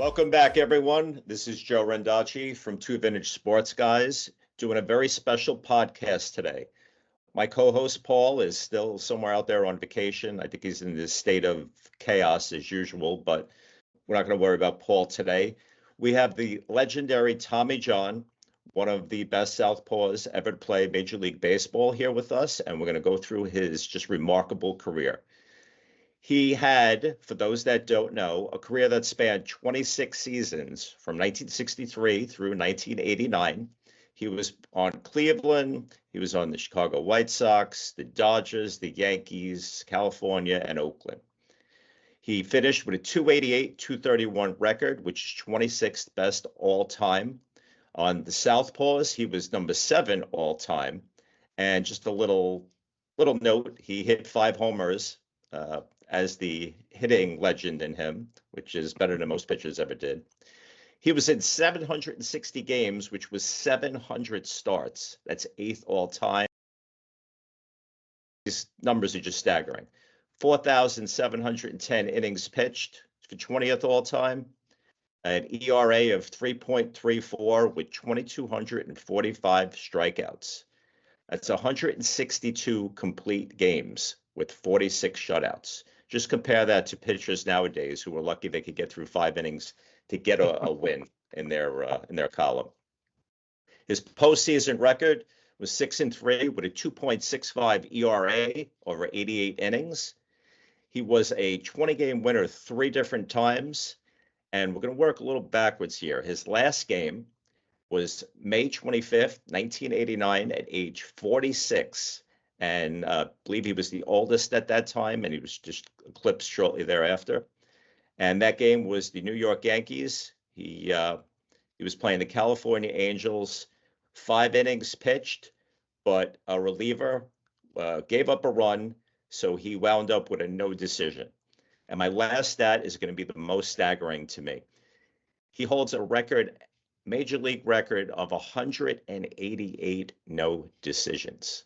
Welcome back, everyone. This is Joe Rendacci from Two Vintage Sports Guys, doing a very special podcast today. My co-host Paul is still somewhere out there on vacation. I think he's in this state of chaos as usual, but we're not going to worry about Paul today. We have the legendary Tommy John, one of the best southpaws ever to play Major League Baseball, here with us, and we're going to go through his just remarkable career. He had, for those that don't know, a career that spanned 26 seasons from 1963 through 1989. He was on Cleveland, he was on the Chicago White Sox, the Dodgers, the Yankees, California, and Oakland. He finished with a 288, 231 record, which is 26th best all time. On the Southpaws, he was number 7 all time. And just a little note, he hit 5 homers as the hitting legend in him, which is better than most pitchers ever did. He was in 760 games, which was 700 starts. That's 8th all time. These numbers are just staggering. 4,710 innings pitched for 20th all time. An ERA of 3.34 with 2,245 strikeouts. That's 162 complete games with 46 shutouts. Just compare that to pitchers nowadays who are lucky they could get through 5 innings to get a win in their column. His postseason record was 6-3 with a 2.65 ERA over 88 innings. He was a 20-game winner 3 different times, and we're going to work a little backwards here. His last game was May 25th, 1989, at age 46. And I believe he was the oldest at that time, and he was just eclipsed shortly thereafter. And that game was the New York Yankees. He was playing the California Angels. 5 innings pitched, but a reliever gave up a run, so he wound up with a no decision. And my last stat is going to be the most staggering to me. He holds a major league record of 188 no decisions.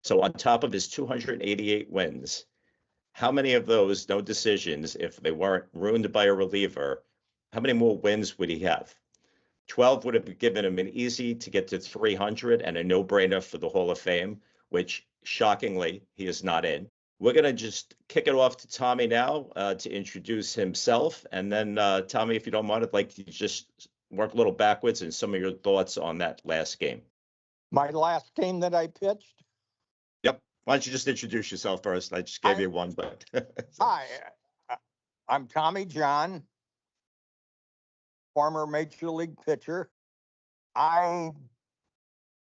So on top of his 288 wins, how many of those no decisions, if they weren't ruined by a reliever, how many more wins would he have? 12 would have given him an easy to get to 300 and a no-brainer for the Hall of Fame, which shockingly he is not in. We're going to just kick it off to Tommy now to introduce himself. And then, Tommy, if you don't mind, I'd like to just work a little backwards and some of your thoughts on that last game. My last game that I pitched? Yep. Why don't you just introduce yourself first? I just gave you one, but. Hi, I'm Tommy John, former Major League pitcher. I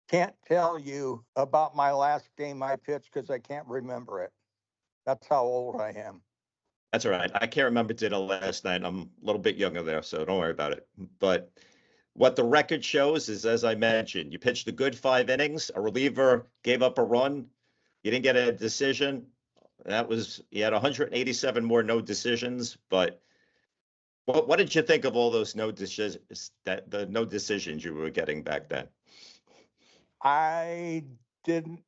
can't tell you about my last game I pitched because I can't remember it. That's how old I am. That's all right. I can't remember dinner last night. I'm a little bit younger there, so don't worry about it. But what the record shows is, as I mentioned, you pitched a good 5 innings. A reliever gave up a run. You didn't get a decision. You had 187 more no decisions. But what did you think of all those no decisions you were getting back then? I didn't,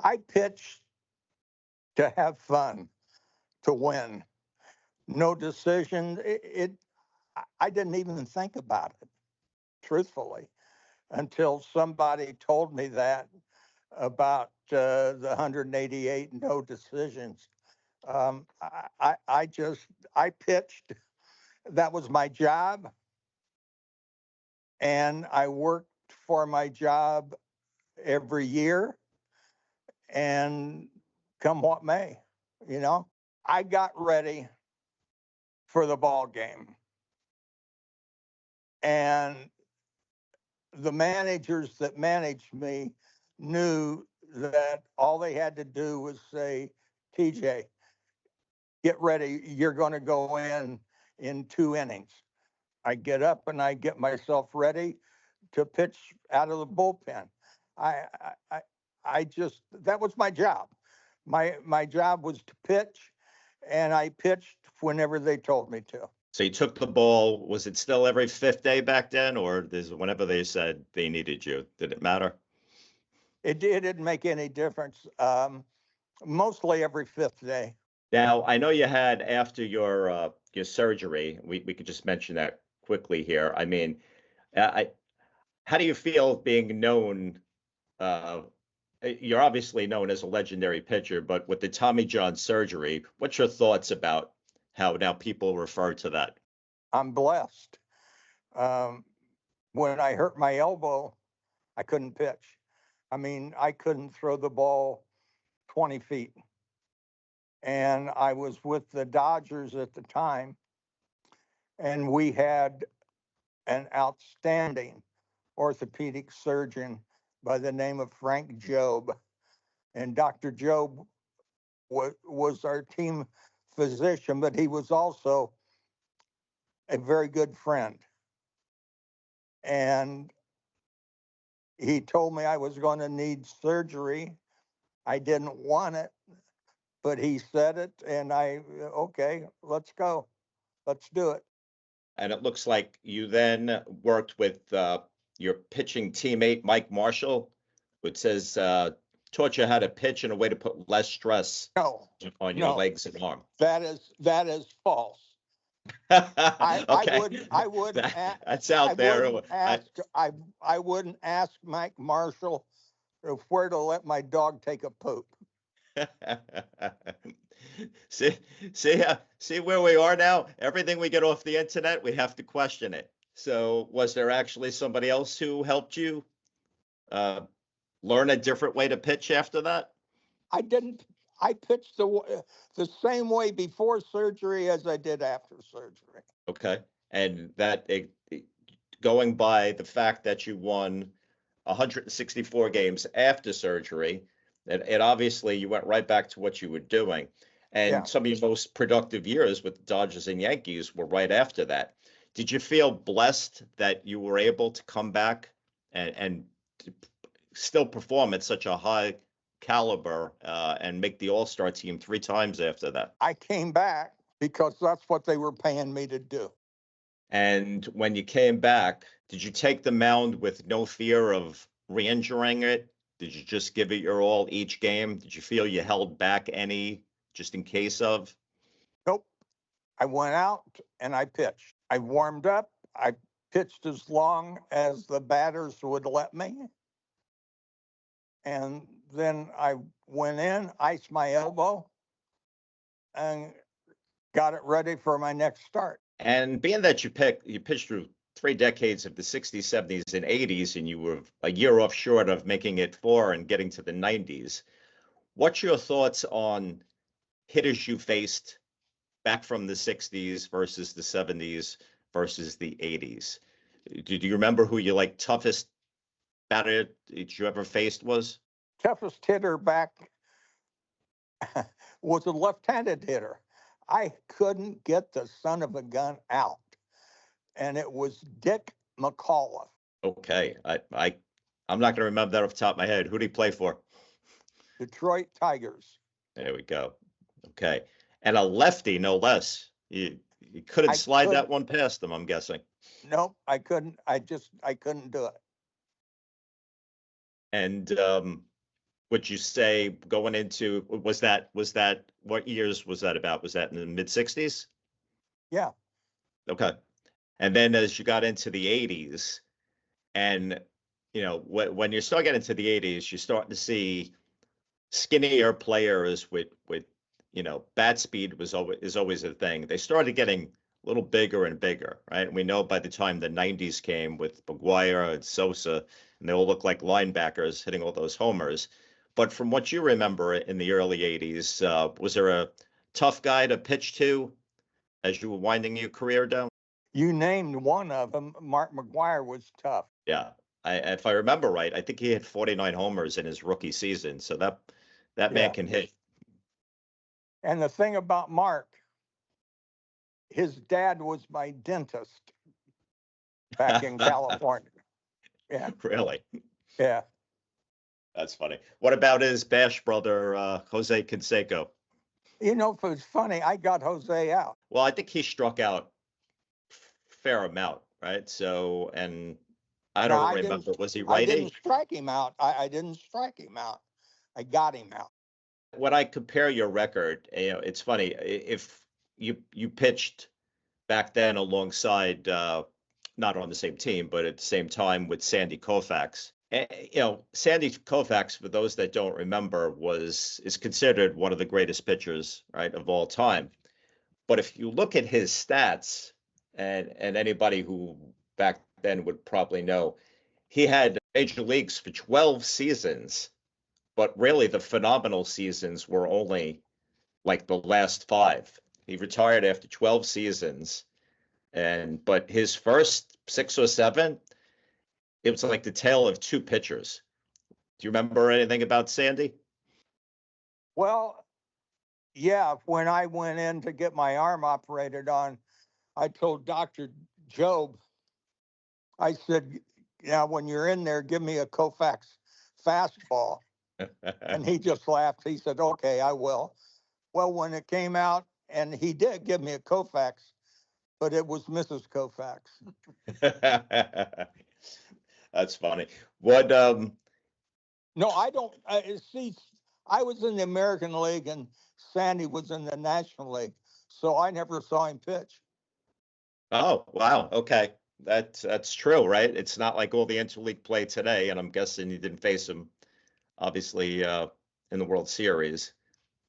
I pitched to have fun, to win. No decision. I didn't even think about it, truthfully, until somebody told me that about the 188 no decisions. I pitched. That was my job. And I worked for my job every year. And come what may, I got ready for the ball game. And the managers that managed me knew that all they had to do was say, TJ, get ready. You're going to go in 2 innings. I get up and I get myself ready to pitch out of the bullpen. That was my job. My job was to pitch, and I pitched whenever they told me to. So you took the ball. Was it still every 5th day back then, or whenever they said they needed you? Did it matter? It didn't make any difference. Mostly every 5th day. Now, I know you had, after your your surgery, we could just mention that quickly here. I mean, how do you feel being known? Uh, you're obviously known as a legendary pitcher, but with the Tommy John surgery, what's your thoughts about how now people refer to that? I'm blessed. Um, when I hurt my elbow, I couldn't pitch. I mean, I couldn't throw the ball 20 feet. And I was with the Dodgers at the time, and we had an outstanding orthopedic surgeon by the name of Frank Job. And Dr. Job was our team physician, but he was also a very good friend. And he told me I was going to need surgery. I didn't want it, but he said it, and okay, let's go. Let's do it. And it looks like you then worked with your pitching teammate, Mike Marshall, which says taught you how to pitch in a way to put less stress No, on your no, legs and arm. that is false. I Okay. wouldn't That's out there. I wouldn't ask Mike Marshall where to let my dog take a poop. See, see where we are now. Everything we get off the internet, we have to question it. So, was there actually somebody else who helped you learn a different way to pitch after that? I didn't. I pitched the same way before surgery as I did after surgery. Okay, and going by the fact that you won 164 games after surgery, and obviously you went right back to what you were doing. And Yeah. some of your most productive years with the Dodgers and Yankees were right after that. Did you feel blessed that you were able to come back and still perform at such a high caliber and make the All-Star team 3 times after that? I came back because that's what they were paying me to do. And when you came back, did you take the mound with no fear of re-injuring it? Did you just give it your all each game? Did you feel you held back any just in case of? Nope. I went out and I pitched. I warmed up. I pitched as long as the batters would let me. And then I went in, iced my elbow, and got it ready for my next start. And being that you pitched through 3 decades of the 60s, 70s, and 80s, and you were a year off short of making it 4 and getting to the 90s, what's your thoughts on hitters you faced back from the 60s versus the 70s versus the 80s? Do you remember who your toughest batter that you ever faced was? Toughest hitter back was a left-handed hitter. I couldn't get the son of a gun out, and it was Dick McAuliffe. Okay, I'm not going to remember that off the top of my head. Who did he play for? Detroit Tigers. There we go. Okay, and a lefty, no less. You couldn't slide that one past them, I'm guessing. Nope, I couldn't. I couldn't do it. And would you say going into was that what years was that about? Was that in the mid 60s? Yeah. Okay. And then as you got into the 80s, and when you start getting into the 80s, you're starting to see skinnier players with bat speed is always a thing. They started getting a little bigger and bigger, right? And we know by the time the 90s came with McGuire and Sosa, and they all look like linebackers hitting all those homers. But from what you remember in the early 80s, was there a tough guy to pitch to as you were winding your career down? You named one of them. Mark McGuire was tough. Yeah. If I remember right, I think he had 49 homers in his rookie season. So that man can hit. And the thing about Mark, his dad was my dentist back in California. Yeah. Really? Yeah. That's funny. What about his Bash brother, Jose Canseco? If it's funny, I got Jose out. Well, I think he struck out a fair amount, right? So, and I don't remember. Was he righty? I didn't strike him out. I didn't strike him out. I got him out. When I compare your record, it's funny. If you pitched back then alongside, not on the same team, but at the same time with Sandy Koufax. And, Sandy Koufax, for those that don't remember, is considered one of the greatest pitchers, right, of all time. But if you look at his stats, and anybody who back then would probably know, he had major leagues for 12 seasons, but really the phenomenal seasons were only like the last five. He retired after 12 seasons, but his first six or seven, it was like the tale of two pitchers. Do you remember anything about Sandy? Well, yeah, when I went in to get my arm operated on, I told Dr. Job, I said, yeah, when you're in there, give me a Koufax fastball. And he just laughed. He said, okay, I will. Well, when it came out, and he did give me a Koufax, but it was Mrs. Koufax. That's funny. What No, I don't see. I was in the American League and Sandy was in the National League, so I never saw him pitch. Oh, wow. Okay. That's true, right? It's not like all the interleague play today, and I'm guessing you didn't face him, obviously, in the World Series.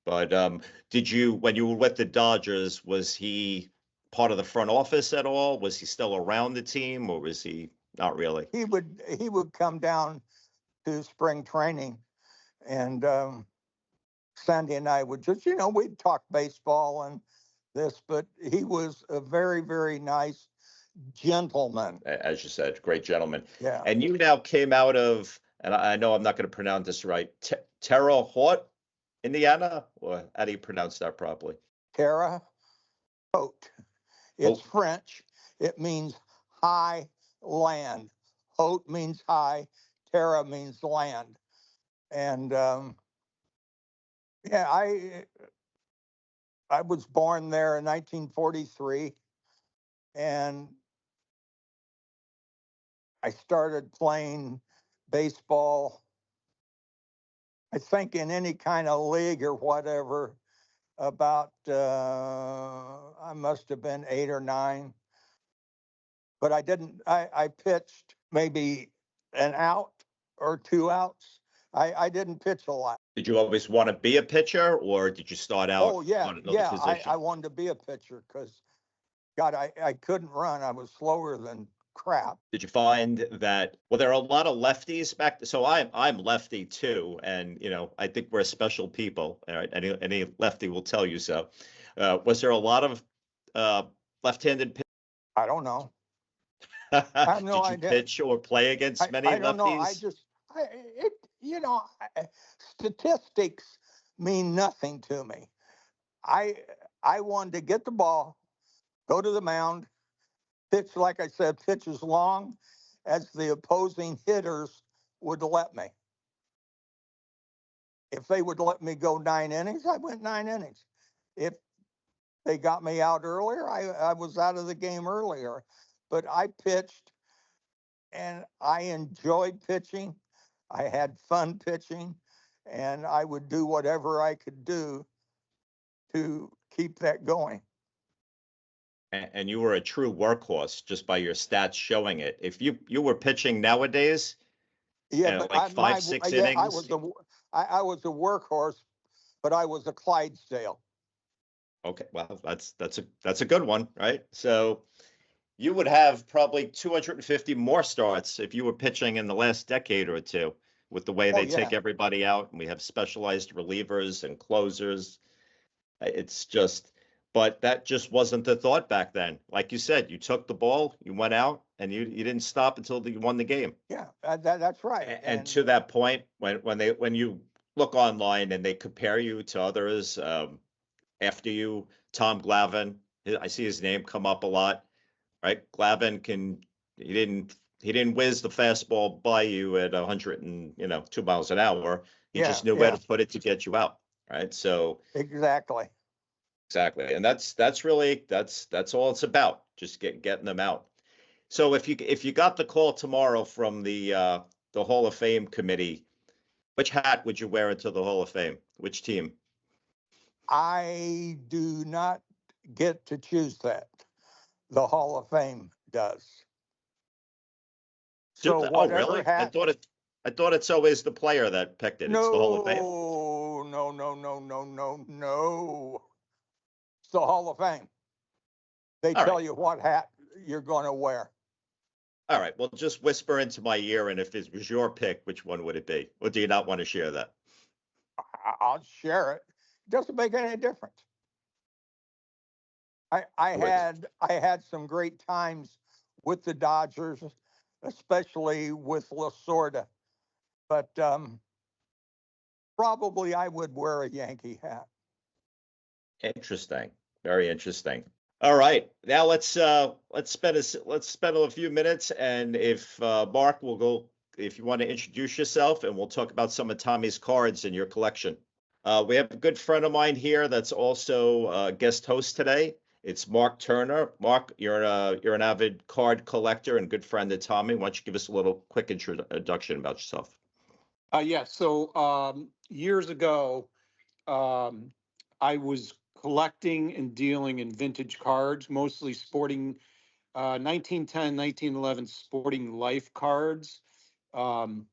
But when you were with the Dodgers, was he part of the front office at all? Was he still around the team, or was he not really? He would come down to spring training, and Sandy and I would just, we'd talk baseball and this, but he was a very, very nice gentleman. As you said, great gentleman. Yeah. And you now came out of, and I know I'm not going to pronounce this right, Terre Haute, Indiana? Or how do you pronounce that properly? Terre Haute. It's French. It means high land. Haute means high. Terra means land. And yeah, I was born there in 1943, and I started playing baseball, I think, in any kind of league or whatever, about I must have been 8 or 9. But I pitched maybe an out or 2 outs. I didn't pitch a lot. Did you always want to be a pitcher, or did you start out Oh, yeah, on another position? I wanted to be a pitcher because, God, I couldn't run. I was slower than crap. Did you find that, well, there are a lot of lefties back, so I'm lefty too, and I think we're special people. All right, any lefty will tell you so. Was there a lot of left-handed pitchers? I don't know. I have no Did you idea. pitch or play against many I don't know. lefties? Statistics mean nothing to me. I wanted to get the ball, go to the mound, pitch, like I said, pitch as long as the opposing hitters would let me. If they would let me go 9 innings, I went 9 innings. If they got me out earlier, I was out of the game earlier. But I pitched, and I enjoyed pitching. I had fun pitching, and I would do whatever I could do to keep that going. And you were a true workhorse just by your stats showing it. If you were pitching nowadays, yeah, but like 5-6 innings. I was a workhorse, but I was a Clydesdale. Okay, well, that's a good one, right? So you would have probably 250 more starts if you were pitching in the last decade or two, with the way they take everybody out, and we have specialized relievers and closers. It's just, but that just wasn't the thought back then. Like you said, you took the ball, you went out, and you didn't stop until you won the game. Yeah, that's right. And to that point, when you look online and they compare you to others, after you, Tom Glavine, I see his name come up a lot, right? Glavine he didn't whiz the fastball by you at 2 miles an hour. He just knew where to put it to get you out, right? So exactly. And that's really all it's about, just getting them out. So if you got the call tomorrow from the Hall of Fame committee, which hat would you wear into the Hall of Fame? Which team? I do not get to choose that. the Hall of Fame does. So Oh, whatever really? I thought it's always the player that picked it. It's the Hall of Fame. No. It's the Hall of Fame. They All tell right. you what hat you're going to wear. All right. Well, just whisper into my ear, and if it was your pick, which one would it be? Or do you not want to share that? I'll share it. It doesn't make any difference. I had some great times with the Dodgers, especially with Lasorda. But probably I would wear a Yankee hat. Interesting. Very interesting. All right. Now let's spend a few minutes, and if Mark will go, if you want to introduce yourself, and we'll talk about some of Tommy's cards in your collection. We have a good friend of mine here that's also a guest host today. It's Mark Turner. Mark, you're an avid card collector and good friend of Tommy. Why don't you give us a little quick introduction about yourself? Yeah. So years ago, I was collecting and dealing in vintage cards, mostly sporting 1910, 1911 sporting life cards. Um,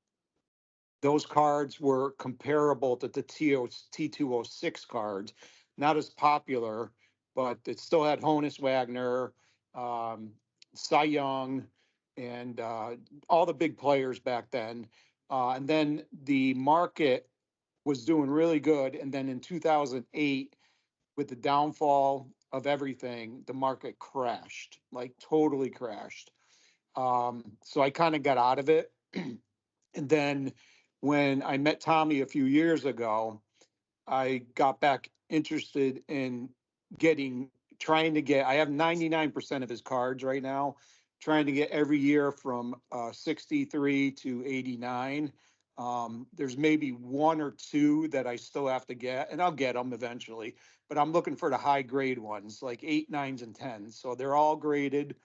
those cards were comparable to the T206 cards, not as popular, but it still had Honus Wagner, um, Cy Young, and all the big players back then. And then the market was doing really good. And then in 2008, with the downfall of everything, the market crashed, like totally crashed. So I kind of got out of it. And then when I met Tommy a few years ago, I got back interested in trying to get, I have 99% of his cards right now, trying to get every year from 63 to 89. There's maybe one or two that I still have to get, and I'll get them eventually, but I'm looking for the high grade ones, like 8, 9s, and 10s. So they're all graded.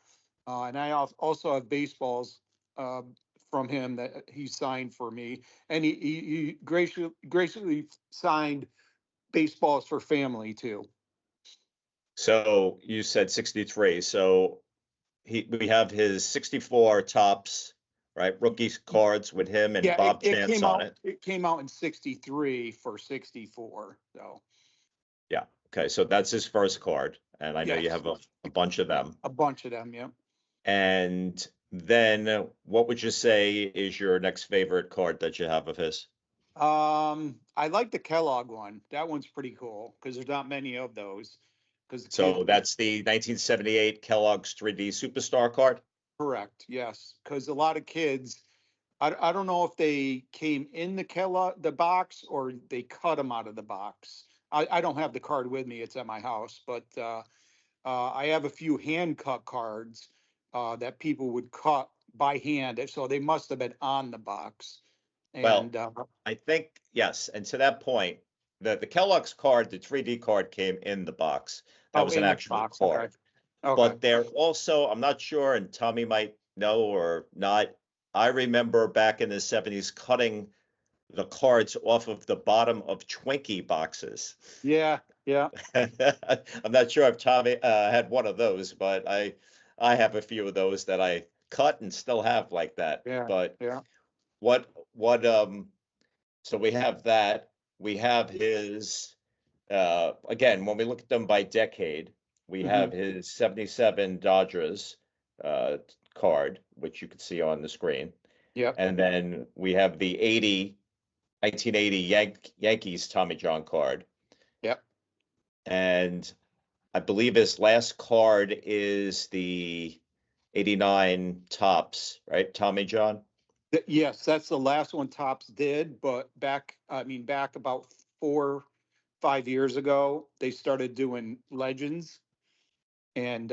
And I also have baseballs uh, from him that he signed for me. And he graciously signed baseballs for family too. So you said 63. So we have his 64 tops, right? Rookie cards with him and Yeah, Bob it Chance came on out. it. It came out in 63 for 64. So Yeah. Okay. So that's his first card. And I know you yes, have a bunch of them. a bunch of them. Yeah. And then what would you say is your next favorite card that you have of his? I like the Kellogg one. That one's pretty cool because there's not many of those. Because the So kids, that's the 1978 Kellogg's 3D Superstar card. correct. Yes, because a lot of kids. I don't know if they came in the box or they cut them out of the box. I don't have the card with me. It's at my house, but I have a few hand cut cards that people would cut by hand. So they must have been on the box. Well, And I think yes. And to that point, the Kellogg's card, the 3D card came in the box. That oh, was an in the actual box. Okay. card. Okay. But they're also, I'm not sure, and Tommy might know or not. I remember back in the 70s cutting the cards off of the bottom of Twinkie boxes. Yeah. Yeah. I'm not sure if Tommy had one of those, but I have a few of those that I cut and still have like that. Yeah. But Yeah. what so we have that. We have his again, when we look at them by decade, we Hmm. have his 77 Dodgers uh card, which you can see on the screen. Yep. And then we have the 1980 Yankees Tommy John card. Yep. And I believe his last card is the 89 tops, right? Tommy John. Yes, that's the last one Tops did, but back about 4, 5 years ago, they started doing legends and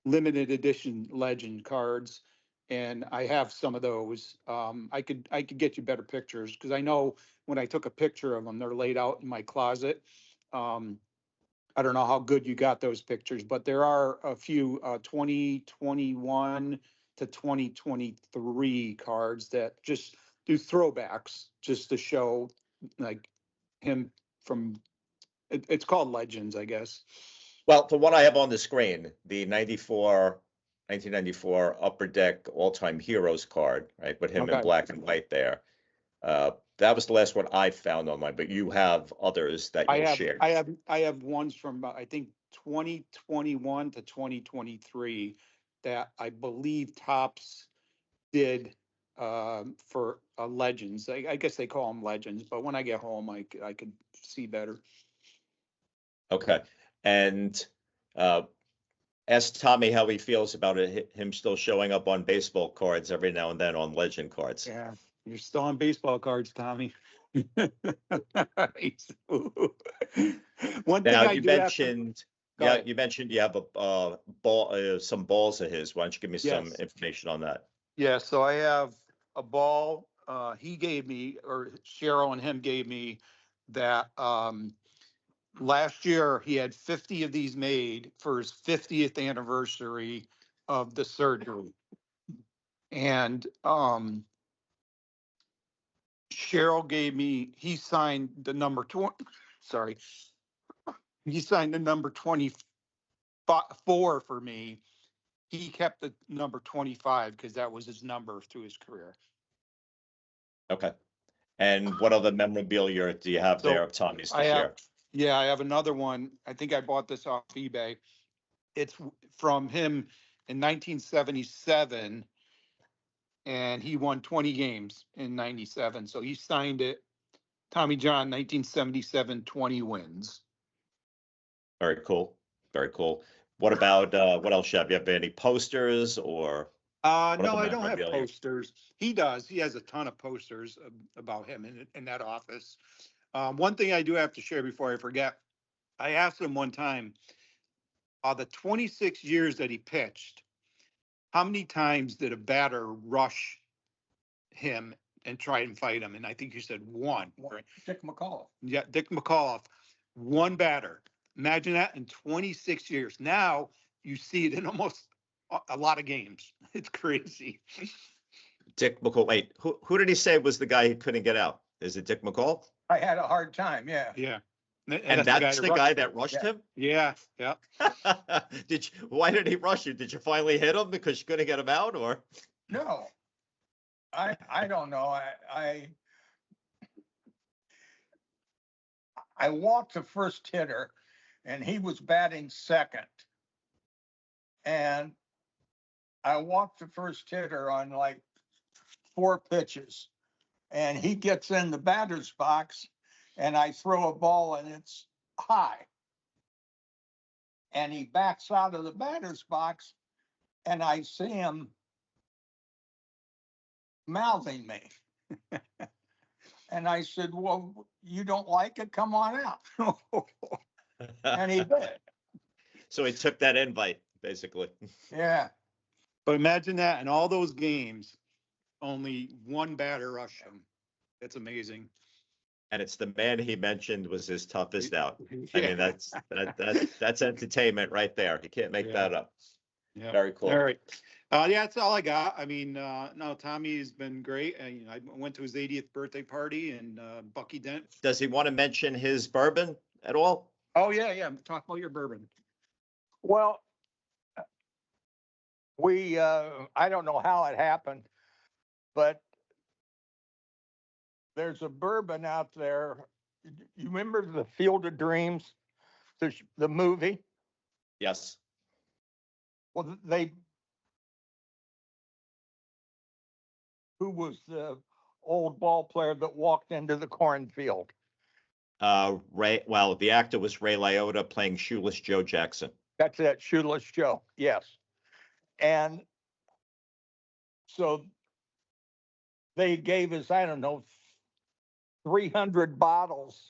limited edition legend cards, and I have some of those. I could get you better pictures because I know when I took a picture of them, they're laid out in my closet. Um, I don't know how good you got those pictures, but there are a few 2021 to 2023 cards that just do throwbacks just to show like him from it's called Legends, I guess. Well, the one I have on the screen, the 1994 Upper Deck All-Time Heroes card, right, with him in Okay. black and white there. That was the last one I found online, but you have others that I you'll have, share. I have ones from, I think, 2021 to 2023 that I believe Topps did for legends. I guess they call them legends, but when I get home, I could see better. Okay. And ask Tommy how he feels about him still showing up on baseball cards every now and then on legend cards. Yeah, you're still on baseball cards, Tommy. One thing Now I you do have to, mentioned, go yeah, ahead. you mentioned you have a ball, some balls of his. Why don't you give me some Yes. information on that? Yeah, so I have a ball, he gave me, or Cheryl and him gave me that, last year he had 50 of these made for his 50th anniversary of the surgery. And, Cheryl gave me, he signed the number 20, sorry. He signed the number 24 for me. He kept the number 25 because that was his number through his career. Okay. And what other memorabilia do you have there So of Tommy's to I have, share? yeah, I have another one. I think I bought this off eBay. It's from him in 1977, and he won 20 games in 97. So he signed it, Tommy John, 1977, 20 wins. Very cool. Very cool. What about what else you have? You have any posters or what No, other I don't have memorabilia? posters. He does. He has a ton of posters about him in that office. One thing I do have to share before I forget, I asked him one time, the 26 years that he pitched, how many times did a batter rush him and try and fight him? And I think you said one. Dick McCullough. Yeah, Dick McCullough, one batter. Imagine that in 26 years. Now you see it in almost a lot of games. It's crazy. Dick McCall. Wait, who did he say was the guy who couldn't get out? Is it Dick McCall? I had a hard time, yeah. Yeah. And that's the guy that rushed him? Yeah, yeah. Why did he rush you? Did you finally hit him because you couldn't get him out, or? No, I don't know. I walked the first hitter and he was batting second. And I walked the first hitter on like 4 pitches. And he gets in the batter's box and I throw a ball and it's high. And he backs out of the batter's box and I see him mouthing me. And I said, well, you don't like it? Come on out. And he did. So he took that invite, basically. Yeah. But imagine that in all those games, only one batter rushed him. It's amazing. And it's the man he mentioned was his toughest out. I Yeah. mean, that's entertainment right there. You can't make that up. Yeah. Very cool. All right. Yeah, that's all I got. I mean, no, Tommy has been great. You know, I went to his 80th birthday party and Bucky Dent. Does he want to mention his bourbon at all? Oh, yeah, yeah. Talk about your bourbon. Well, I don't know how it happened, but there's a bourbon out there. You remember the Field of Dreams, the movie? Yes. Well, who was the old ball player that walked into the cornfield? Well, the actor was Ray Liotta playing Shoeless Joe Jackson. That's it, Shoeless Joe. Yes. And so they gave us, I don't know, 300 bottles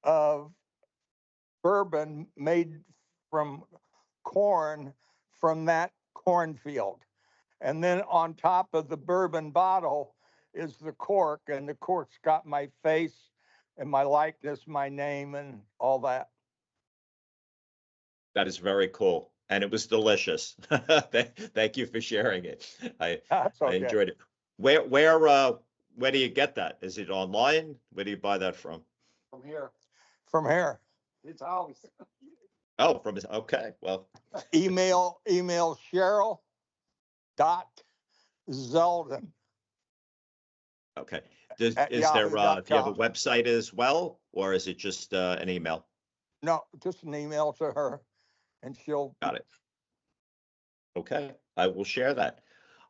of bourbon made from corn from that cornfield. And then on top of the bourbon bottle is the cork, and the cork's got my face and my likeness, my name, and all that. That is very cool. And it was delicious. Thank you for sharing it. That's I okay. enjoyed it. Where do you get that? Is it online? Where do you buy that from? From here. From here. It's always. Oh, from his, okay, well, Email Cheryl dot Zeldin okay. at Is there, do you have a yahoo.com. website as well, or is it just an email? No, just an email to her, and she'll. Got it. Okay, I will share that.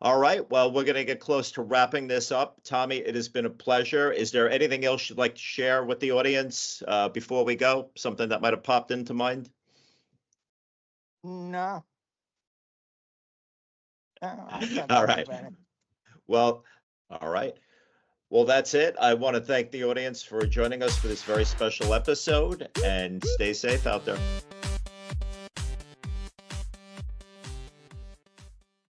All right, well, we're going to get close to wrapping this up. Tommy, it has been a pleasure. Is there anything else you'd like to share with the audience before we go? Something that might have popped into mind? No. No, I can't All think right. of any. Well, all right. Well, that's it. I want to thank the audience for joining us for this very special episode, and stay safe out there.